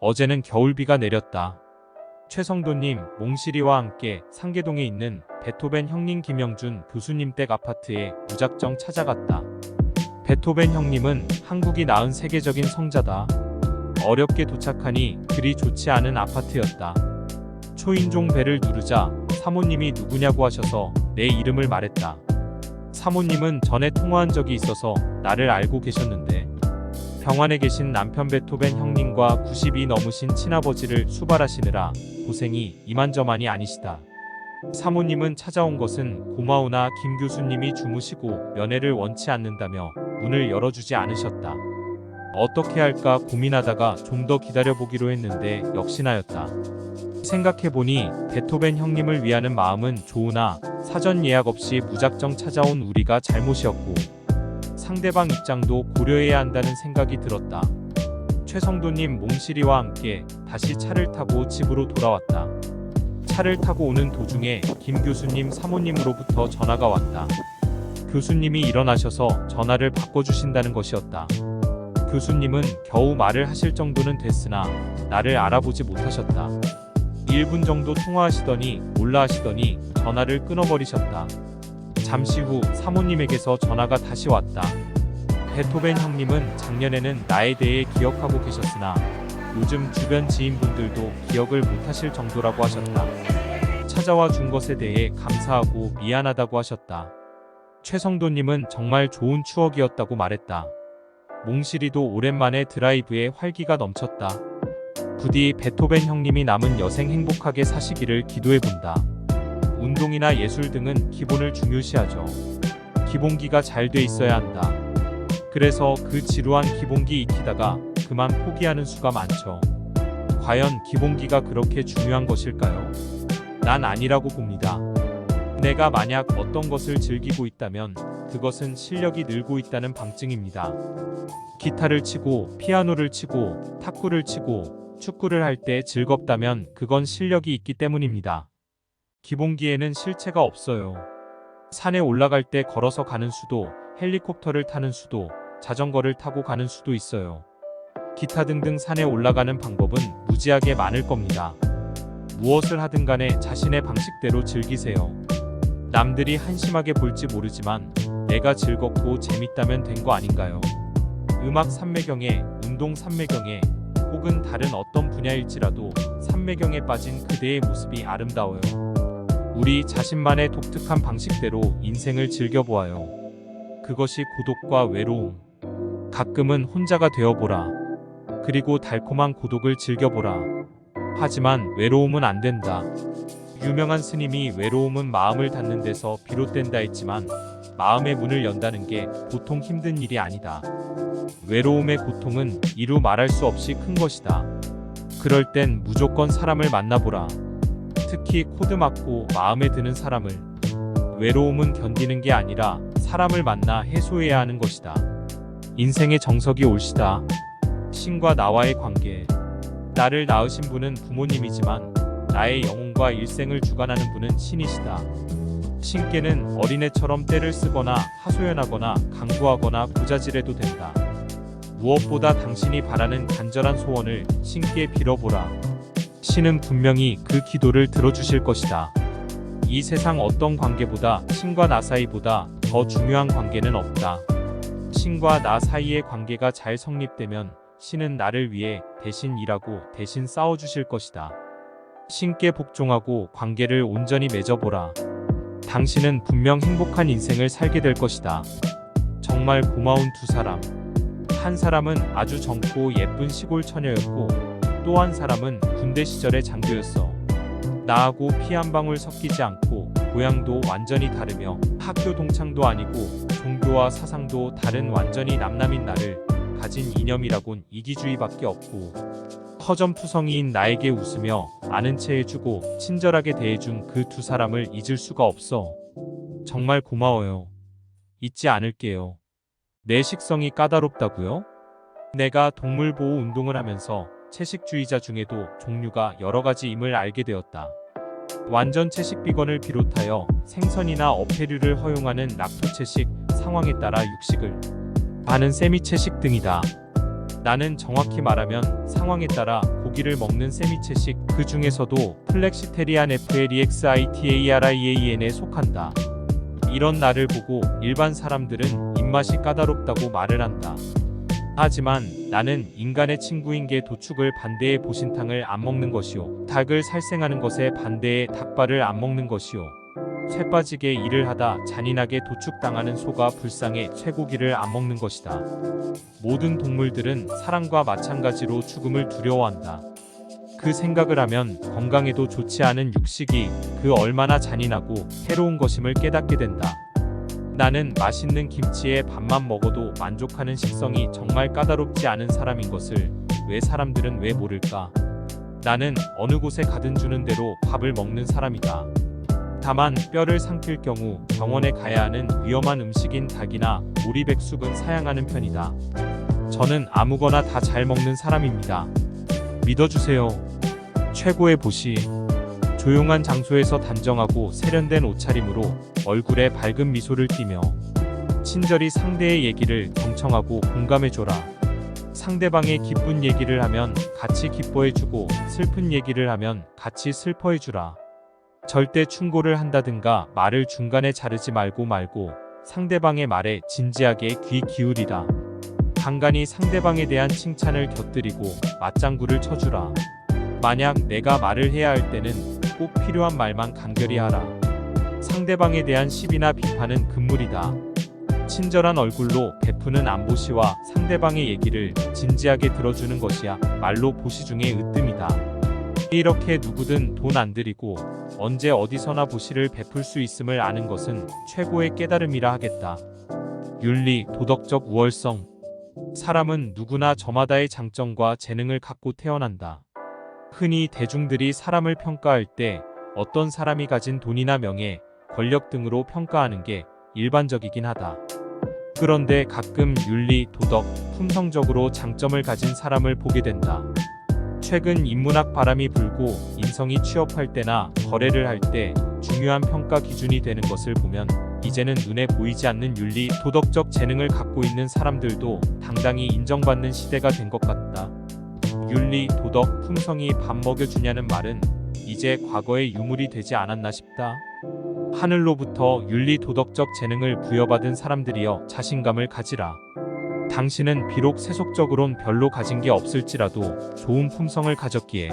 어제는 겨울비가 내렸다. 최성도님, 몽실이와 함께 상계동에 있는 베토벤 형님 김영준 교수님 댁 아파트에 무작정 찾아갔다. 베토벤 형님은 한국이 낳은 세계적인 성자다. 어렵게 도착하니 그리 좋지 않은 아파트였다. 초인종 벨을 누르자 사모님이 누구냐고 하셔서 내 이름을 말했다. 사모님은 전에 통화한 적이 있어서 나를 알고 계셨는데 병원에 계신 남편 베토벤 형님과 90이 넘으신 친아버지를 수발하시느라 고생이 이만저만이 아니시다. 사모님은 찾아온 것은 고마우나 김 교수님이 주무시고 면회를 원치 않는다며 문을 열어주지 않으셨다. 어떻게 할까 고민하다가 좀 더 기다려보기로 했는데 역시나였다. 생각해보니 베토벤 형님을 위하는 마음은 좋으나 사전 예약 없이 무작정 찾아온 우리가 잘못이었고 상대방 입장도 고려해야 한다는 생각이 들었다. 최성도님 몽실이와 함께 다시 차를 타고 집으로 돌아왔다. 차를 타고 오는 도중에 김 교수님 사모님으로부터 전화가 왔다. 교수님이 일어나셔서 전화를 바꿔주신다는 것이었다. 교수님은 겨우 말을 하실 정도는 됐으나 나를 알아보지 못하셨다. 1분 정도 통화하시더니 몰라 하시더니 전화를 끊어버리셨다. 잠시 후 사모님에게서 전화가 다시 왔다. 베토벤 형님은 작년에는 나에 대해 기억하고 계셨으나 요즘 주변 지인분들도 기억을 못하실 정도라고 하셨다. 찾아와 준 것에 대해 감사하고 미안하다고 하셨다. 최성도님은 정말 좋은 추억이었다고 말했다. 몽실이도 오랜만에 드라이브에 활기가 넘쳤다. 부디 베토벤 형님이 남은 여생 행복하게 사시기를 기도해본다. 운동이나 예술 등은 기본을 중요시하죠. 기본기가 잘 돼 있어야 한다. 그래서 그 지루한 기본기 익히다가 그만 포기하는 수가 많죠. 과연 기본기가 그렇게 중요한 것일까요? 난 아니라고 봅니다. 내가 만약 어떤 것을 즐기고 있다면 그것은 실력이 늘고 있다는 방증입니다. 기타를 치고 피아노를 치고 탁구를 치고 축구를 할 때 즐겁다면 그건 실력이 있기 때문입니다. 기본기에는 실체가 없어요. 산에 올라갈 때 걸어서 가는 수도, 헬리콥터를 타는 수도, 자전거를 타고 가는 수도 있어요. 기타 등등 산에 올라가는 방법은 무지하게 많을 겁니다. 무엇을 하든 간에 자신의 방식대로 즐기세요. 남들이 한심하게 볼지 모르지만 내가 즐겁고 재밌다면 된 거 아닌가요? 음악 삼매경에, 운동 삼매경에, 혹은 다른 어떤 분야일지라도 삼매경에 빠진 그대의 모습이 아름다워요. 우리 자신만의 독특한 방식대로 인생을 즐겨보아요. 그것이 고독과 외로움. 가끔은 혼자가 되어보라. 그리고 달콤한 고독을 즐겨보라. 하지만 외로움은 안 된다. 유명한 스님이 외로움은 마음을 닫는 데서 비롯된다 했지만 마음의 문을 연다는 게 보통 힘든 일이 아니다. 외로움의 고통은 이루 말할 수 없이 큰 것이다. 그럴 땐 무조건 사람을 만나보라. 특히 코드 맞고 마음에 드는 사람을. 외로움은 견디는 게 아니라 사람을 만나 해소해야 하는 것이다. 인생의 정석이 올시다. 신과 나와의 관계. 나를 낳으신 분은 부모님이지만 나의 영혼과 일생을 주관하는 분은 신이시다. 신께는 어린애처럼 떼를 쓰거나 하소연하거나 강구하거나 고자질해도 된다. 무엇보다 당신이 바라는 간절한 소원을 신께 빌어보라. 신은 분명히 그 기도를 들어주실 것이다. 이 세상 어떤 관계보다 신과 나 사이보다 더 중요한 관계는 없다. 신과 나 사이의 관계가 잘 성립되면 신은 나를 위해 대신 일하고 대신 싸워주실 것이다. 신께 복종하고 관계를 온전히 맺어보라. 당신은 분명 행복한 인생을 살게 될 것이다. 정말 고마운 두 사람. 한 사람은 아주 젊고 예쁜 시골 처녀였고 또 한 사람은 군대 시절의 장교였어. 나하고 피 한 방울 섞이지 않고 고향도 완전히 다르며 학교 동창도 아니고 종교와 사상도 다른 완전히 남남인 나를 가진 이념이라곤 이기주의밖에 없고 허점투성이인 나에게 웃으며 아는 체 해주고 친절하게 대해준 그 두 사람을 잊을 수가 없어. 정말 고마워요. 잊지 않을게요. 내 식성이 까다롭다고요? 내가 동물보호 운동을 하면서 채식주의자 중에도 종류가 여러 가지임을 알게 되었다. 완전 채식 비건을 비롯하여 생선이나 어패류를 허용하는 락토채식, 상황에 따라 육식을 하는 세미 채식 등이다. 나는 정확히 말하면 상황에 따라 고기를 먹는 세미체식, 그 중에서도 플렉시테리안 FLEXITARIAN에 속한다. 이런 나를 보고 일반 사람들은 입맛이 까다롭다고 말을 한다. 하지만 나는 인간의 친구인 게 도축을 반대해 보신탕을 안 먹는 것이요, 닭을 살생하는 것에 반대해 닭발을 안 먹는 것이요, 쇠 빠지게 일을 하다 잔인하게 도축당하는 소가 불쌍해 쇠고기를 안 먹는 것이다. 모든 동물들은 사람과 마찬가지로 죽음을 두려워한다. 그 생각을 하면 건강에도 좋지 않은 육식이 그 얼마나 잔인하고 해로운 것임을 깨닫게 된다. 나는 맛있는 김치에 밥만 먹어도 만족하는 식성이 정말 까다롭지 않은 사람인 것을 왜 사람들은 왜 모를까? 나는 어느 곳에 가든 주는 대로 밥을 먹는 사람이다. 다만 뼈를 삼킬 경우 병원에 가야 하는 위험한 음식인 닭이나 오리백숙은 사양하는 편이다. 저는 아무거나 다 잘 먹는 사람입니다. 믿어주세요. 최고의 보시. 조용한 장소에서 단정하고 세련된 옷차림으로 얼굴에 밝은 미소를 띠며 친절히 상대의 얘기를 경청하고 공감해줘라. 상대방의 기쁜 얘기를 하면 같이 기뻐해주고 슬픈 얘기를 하면 같이 슬퍼해주라. 절대 충고를 한다든가 말을 중간에 자르지 말고 상대방의 말에 진지하게 귀 기울이라. 간간히 상대방에 대한 칭찬을 곁들이고 맞장구를 쳐주라. 만약 내가 말을 해야 할 때는 꼭 필요한 말만 간결히 하라. 상대방에 대한 시비나 비판은 금물이다. 친절한 얼굴로 베푸는 안보시와 상대방의 얘기를 진지하게 들어주는 것이야 말로 보시 중의 으뜸이다. 이렇게 누구든 돈 안 들이고 언제 어디서나 보시를 베풀 수 있음을 아는 것은 최고의 깨달음이라 하겠다. 윤리, 도덕적 우월성. 사람은 누구나 저마다의 장점과 재능을 갖고 태어난다. 흔히 대중들이 사람을 평가할 때 어떤 사람이 가진 돈이나 명예, 권력 등으로 평가하는 게 일반적이긴 하다. 그런데 가끔 윤리, 도덕, 품성적으로 장점을 가진 사람을 보게 된다. 최근 인문학 바람이 불고 인성이 취업할 때나 거래를 할 때 중요한 평가 기준이 되는 것을 보면 이제는 눈에 보이지 않는 윤리, 도덕적 재능을 갖고 있는 사람들도 당당히 인정받는 시대가 된 것 같다. 윤리, 도덕, 품성이 밥 먹여주냐는 말은 이제 과거의 유물이 되지 않았나 싶다. 하늘로부터 윤리, 도덕적 재능을 부여받은 사람들이여 자신감을 가지라. 당신은 비록 세속적으론 별로 가진 게 없을지라도 좋은 품성을 가졌기에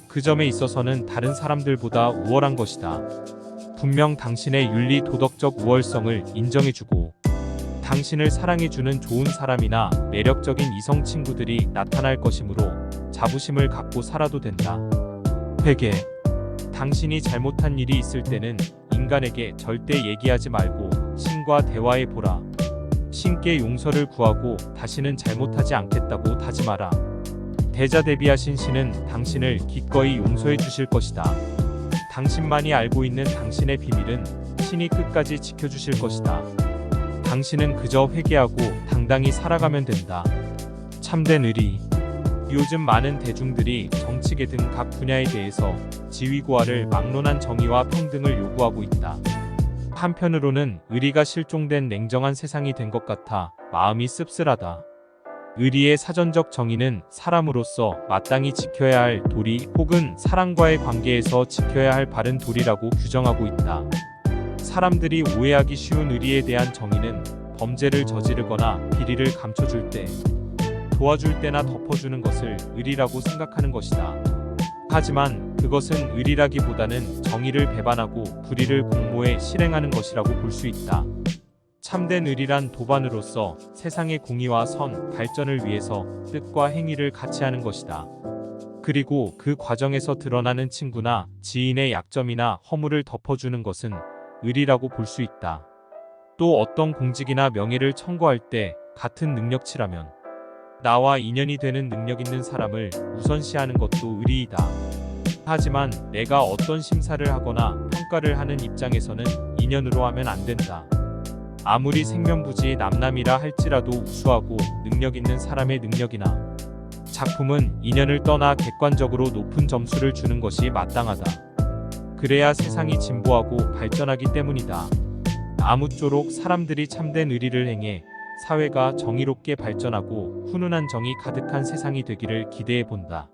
그 점에 있어서는 다른 사람들보다 우월한 것이다. 분명 당신의 윤리, 도덕적 우월성을 인정해주고 당신을 사랑해주는 좋은 사람이나 매력적인 이성 친구들이 나타날 것이므로 자부심을 갖고 살아도 된다. 회개. 당신이 잘못한 일이 있을 때는 인간에게 절대 얘기하지 말고 신과 대화해 보라. 신께 용서를 구하고 다시는 잘못하지 않겠다고 다짐하라. 대자대비하신 신은 당신을 기꺼이 용서해 주실 것이다. 당신만이 알고 있는 당신의 비밀은 신이 끝까지 지켜주실 것이다. 당신은 그저 회개하고 당당히 살아가면 된다. 참된 의리. 요즘 많은 대중들이 정치계 등 각 분야에 대해서 지위고하를 막론한 정의와 평등을 요구하고 있다. 한편으로는 의리가 실종된 냉정한 세상이 된 것 같아 마음이 씁쓸하다. 의리의 사전적 정의는 사람으로서 마땅히 지켜야 할 도리 혹은 사람과의 관계에서 지켜야 할 바른 도리라고 규정하고 있다. 사람들이 오해하기 쉬운 의리에 대한 정의는 범죄를 저지르거나 비리를 감춰줄 때, 도와줄 때나 덮어주는 것을 의리라고 생각하는 것이다. 하지만 그것은 의리라기보다는 정의를 배반하고 불의를 공모해 실행하는 것이라고 볼 수 있다. 참된 의리란 도반으로서 세상의 공의와 선, 발전을 위해서 뜻과 행위를 같이 하는 것이다. 그리고 그 과정에서 드러나는 친구나 지인의 약점이나 허물을 덮어주는 것은 의리라고 볼 수 있다. 또 어떤 공직이나 명예를 청구할 때 같은 능력치라면 나와 인연이 되는 능력 있는 사람을 우선시하는 것도 의리이다. 하지만 내가 어떤 심사를 하거나 평가를 하는 입장에서는 인연으로 하면 안 된다. 아무리 생면부지 남남이라 할지라도 우수하고 능력 있는 사람의 능력이나 작품은 인연을 떠나 객관적으로 높은 점수를 주는 것이 마땅하다. 그래야 세상이 진보하고 발전하기 때문이다. 아무쪼록 사람들이 참된 의리를 행해 사회가 정의롭게 발전하고 훈훈한 정이 가득한 세상이 되기를 기대해 본다.